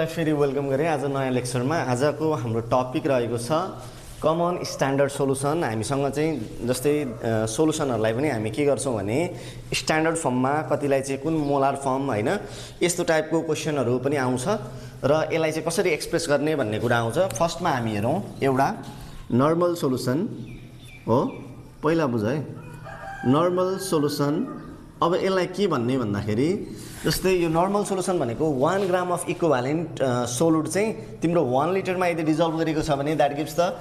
फेरि वेलकम गरेँ आज नयाँ लेक्चरमा। आजको हाम्रो टपिक रहेको छ कमन स्ट्यान्डर्ड सोलुसन। हामीसँग चाहिँ जस्तै सोलुसनहरूलाई पनि हामी के गर्छौँ भने स्ट्यान्डर्ड फर्ममा, कतिलाई चाहिँ कुन मोलार फर्म हैन यस्तो टाइपको क्वेसनहरू पनि आउँछ र यसलाई चाहिँ कसरी एक्सप्रेस गर्ने भन्ने कुरा आउँछ। फर्स्टमा हामी हेरौँ एउटा नर्मल सोलुसन हो। पहिला बुझ है, नर्मल सोलुसन। अब यसलाई के भन्ने भन्दाखेरि जस्तै यो नर्मल सोलुसन भनेको 1 ग्राम अफ इक्विभ्यालेन्ट सोलुड चाहिँ तिम्रो 1 लिटरमा यदि डिजल्भ गरेको छ भने that gives the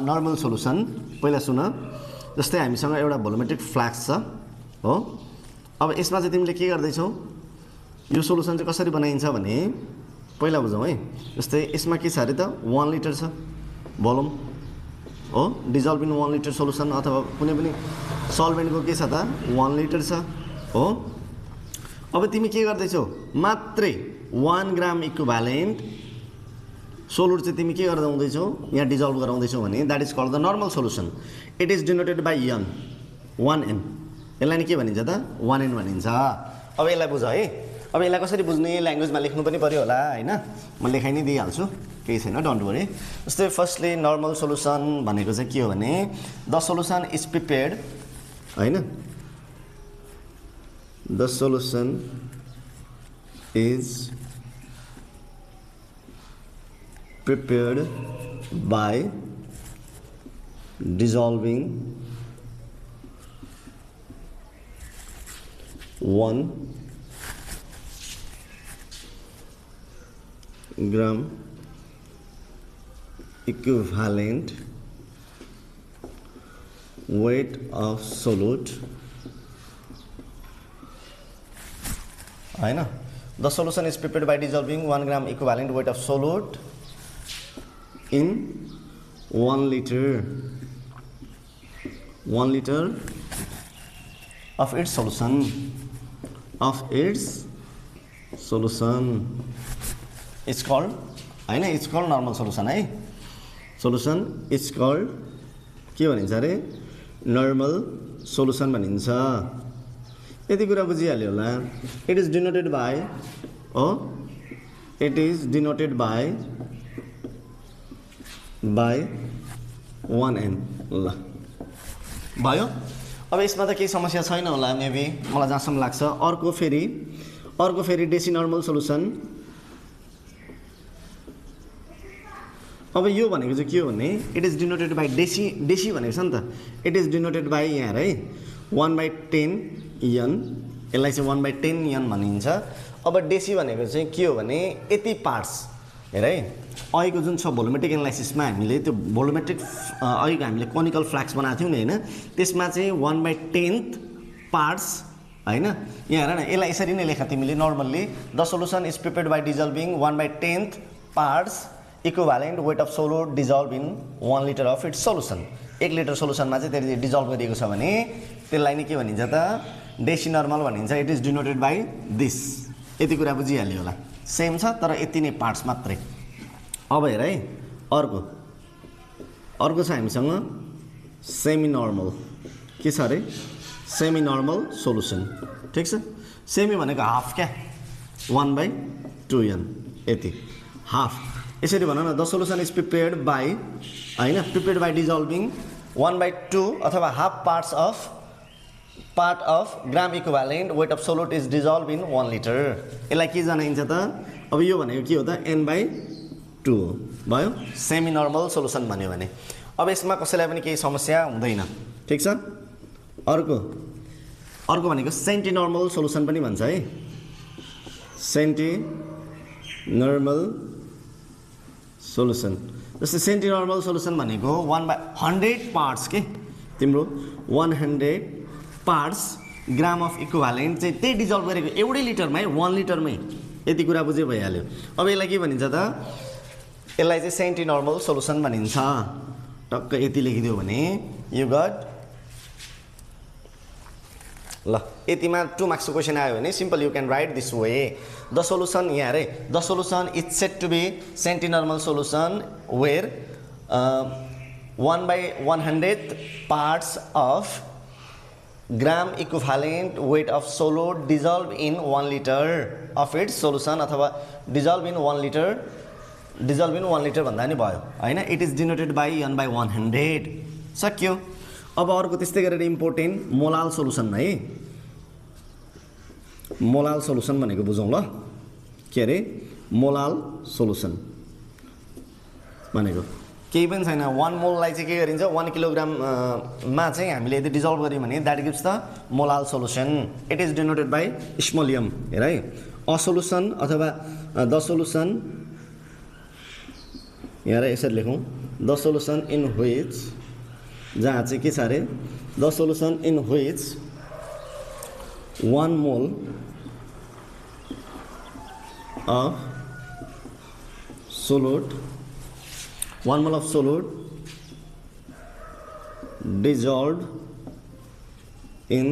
normal solution. पहिला सुन, जस्तै हामीसँग एउटा भोलोमेट्रिक फ्लास्क छ हो। अब यसमा चाहिँ तिमीले के गर्दैछौ, यो सोलुसन चाहिँ कसरी बनाइन्छ भने पहिला बुझौँ है। जस्तै यसमा के छ अरे त 1 लिटर छ भोल्युम हो, डिजल्भ इन 1 लिटर सोलुसन, अथवा कुनै पनि सल्भेन्टको के छ त 1 लिटर छ हो। अब तिमी के गर्दैछौ, मात्रै 1 ग्राम इक्विभ्यालेन्ट सोलुड चाहिँ तिमी के गराउँदैछौ, यहाँ डिजल्भ गराउँदैछौ भने that is called the normal solution. It is denoted by n 1n। यसलाई नि के भनिन्छ त 1n भनिन्छ। अब यसलाई बुझ है। अब यसलाई कसरी बुझ्ने, ल्याङ्ग्वेजमा लेख्नु पनि पर्यो होला हैन, म लेखाइ नै दिइहाल्छु, केही छैन, डोन्ट वरी। जस्तै फर्स्टली नर्मल सोलुसन भनेको चाहिँ के हो भने द सोलुसन इज प्रिपेयर्ड हैन, the solution is prepared by dissolving 1 gram equivalent weight of solute हैन। The solution is prepared by dissolving 1 gram equivalent weight of solute in 1 litre of its solution it's called हैन, it's called normal solution है। Solution it's called के भनिन्छ अरे normal solution भनिन्छ। यति कुरा बुझिहाल्यो होला। इट इज डिनोटेड बाई हो, it is denoted by 1n। ल भयो। अब यसमा त केही समस्या छैन होला मेबी, मलाई जहाँसम्म लाग्छ। अर्को फेरि डेसी नर्मल सोलुसन। अब यो भनेको चाहिँ के हो भने it is denoted by deci भनेको छ नि त, इट इज डिनोटेड बाई यहाँ है 1/10 n। यसलाई चाहिँ 1/10 n भनिन्छ। अब डेसी भनेको चाहिँ के हो भने यति पार्ट्स हेर है। अहिलेको जुन छ भोलोमेट्रिक एनालाइसिसमा हामीले त्यो भोलोमेट्रिक अहिलेको हामीले कोनिकल फ्लास्क बनाएको थियौँ नि हैन, त्यसमा चाहिँ 1/10 पार्ट्स हैन। यहाँ हेर न, यसलाई यसरी नै लेखा तिमीले normally the solution is prepared by dissolving 1/10 parts equivalent weight of solute dissolve in 1 litre of its solution. 1 litre सोलुसनमा चाहिँ त्यसले डिजल्भ गरिएको छ भने त्यसलाई नै के भनिन्छ त डेसी नर्मल भनिन्छ। It is denoted by this. यति कुरा बुझिहाल्यो होला, सेम छ तर यति नै पार्ट्स मात्रै। अब हेर है, अर्को छ हामीसँग सेमी नर्मल। के छ अरे सेमी नर्मल सोलुसन, ठिक छ। सेमी भनेको हाफ क्या, 1/2n यति हाफ। यसरी भन न, the solution is prepared by हैन, प्रिपेयर्ड बाई डिजल्भिङ 1/2 अथवा half part of gram equivalent weight of solute is dissolve in 1 litre. यसलाई के जनाइन्छ त, अब यो भनेको के हो त n/2 भयो, सेमी नर्मल सोलुसन भन्यो भने। अब यसमा कसैलाई पनि केही समस्या हुँदैन, ठिक छ। अर्को भनेको सेन्टी नर्मल सोलुसन पनि भन्छ है। सेन्टी नर्मल सोलुसन, जस्तै सेन्टी नर्मल सोलुसन भनेको 1/100 पार्ट्स के तिम्रो 100 पार्ट्स ग्राम अफ इक्विभ्यालेन्ट चाहिँ त्यही डिजल्भ गरेको एउटै लिटरमै 1 लिटरमै। यति कुरा बुझे भइहाल्यो। अब यसलाई के भनिन्छ त, यसलाई चाहिँ सेन्टी नर्मल सोलुसन भनिन्छ। टक्क यति लेखिदियो भने यु गट। ल यतिमा 2 मार्क्सको क्वेसन आयो भने simple you can write this way. The solution यहाँ रे, the solution is set to be centi normal solution where 1/100 parts of gram equivalent weight of solute dissolve in 1 litre of its solution अथवा dissolve in 1 litre भन्दा नि भयो हैन। It is denoted by n/100 सक्यो। अब अर्को त्यस्तै गरेर इम्पोर्टेन्ट मोलाल सोल्युसन है। मोलाल सोल्युसन भनेको बुझौँ ल, के अरे मोलाल सोल्युसन भनेको केही पनि छैन। 1 मोललाई चाहिँ के गरिन्छ 1 किलोग्राम मा चाहिँ हामीले यदि डिजल्भ गर्यौँ भने that gives the molal solution. It is denoted by small m. हेर है, अ सोल्युसन अथवा द सोल्युसन, यहाँ यसरी लेखौँ द सोल्युसन इन व्हिच, जहाँ चाहिँ के छ अरे द सोल्युसन इन व्हिच 1 मोल of solute, 1 mole of solute dissolved in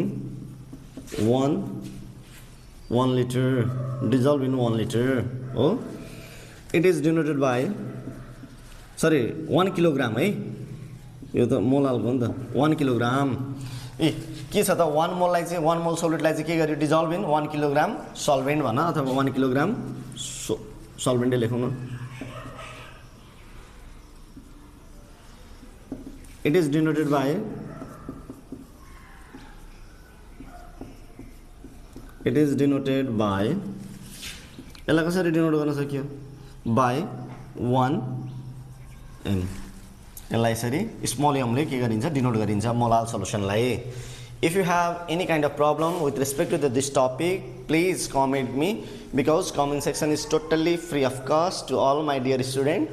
1 liter, dissolved in 1 liter. Oh, it is denoted by 1 kilogram है, यो त मोलालको हो नि त 1 किलोग्राम। ए के छ त 1 मोललाई चाहिँ 1 मोल सोल्युटलाई चाहिँ के गर्यो डिजल्भ इन 1 किलोग्राम सल्भेन्ट भन अथवा 1 किलोग्राम सल्भेन्टै लेखौँ न। इट इज डिनोटेड बाई यसलाई कसरी डिनोट गर्न सकियो बाई 1 m। यसलाई यसरी स्मल एमले के गरिन्छ डिनोट गरिन्छ molal सोल्युसनलाई। If you have any kind of problem with respect to this topic, please comment me because comment section is totally free of cost to all my dear students.